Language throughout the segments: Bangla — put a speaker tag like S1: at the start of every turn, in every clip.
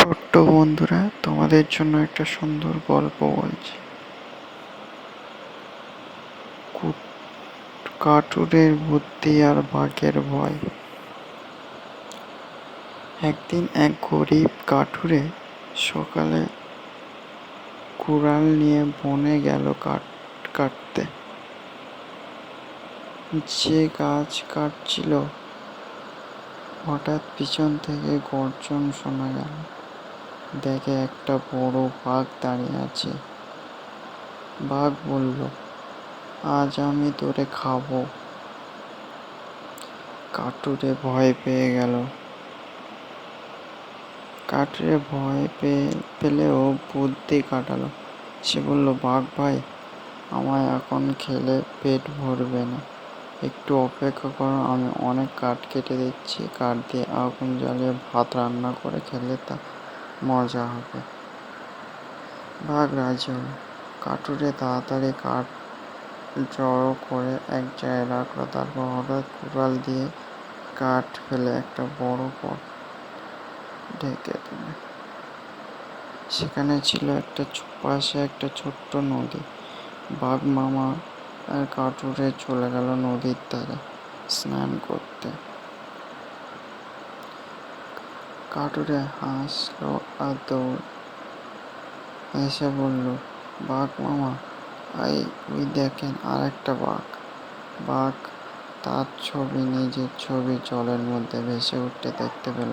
S1: ছোট্ট বন্ধুরা, তোমাদের জন্য একটা সুন্দর গল্প বলছি। কাঠুরের বুদ্ধি আর বাঘের ভয়। একদিন এক গরিব কাঠুরে সকালে কুড়াল নিয়ে বনে গেল কাঠ কাটতে। যে গাছ কাটছিল, হঠাৎ পিছন থেকে গর্জন শোনা গেল। দেখে একটা বড় বাঘ দাঁড়িয়ে আছে। বাঘ বলল, আজ আমি তোরে খাবো। কাঠুরে ভয় পেয়ে গেল। কাঠুরে ভয় পেলেও বুদ্ধি কাটালো। সে বলল, বাঘ ভাই, আমায় এখন খেলে পেট ভরবে না, একটু অপেক্ষা করো, আমি অনেক কাঠ কেটে দিচ্ছি। কাঠ দিয়ে আগুন জ্বালিয়ে ভাত রান্না করে খেলে তা মজা হবে। বাঘ রাজি হল। কাঠুরে তাড়াতাড়ি কাঠ জড়ো করে এক জায়গায় রাখলো। তারপর হঠাৎ কুড়াল দিয়ে কাঠ ফেলে একটা বড় পথ ঢেকে দিল। সেখানে ছিল পাশে একটা ছোট্ট নদী। বাঘ মামা আর কাঠুরে চলে গেল নদীর ধারে স্নান করতে। কাঠুরে হাসলো আর এসে বলল, বাঘ মামা, ওই দেখেন আর একটা বাঘ। বাঘ তার নিজের ছবি জলের মধ্যে ভেসে উঠতে দেখতে পেল।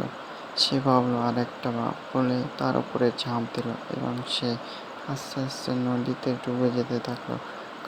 S1: সে ভাবলো আর একটা বাঘ, বলে তার উপরে ঝাঁপ দিল এবং সে আস্তে আস্তে নদীতে ডুবে যেতে থাকলো।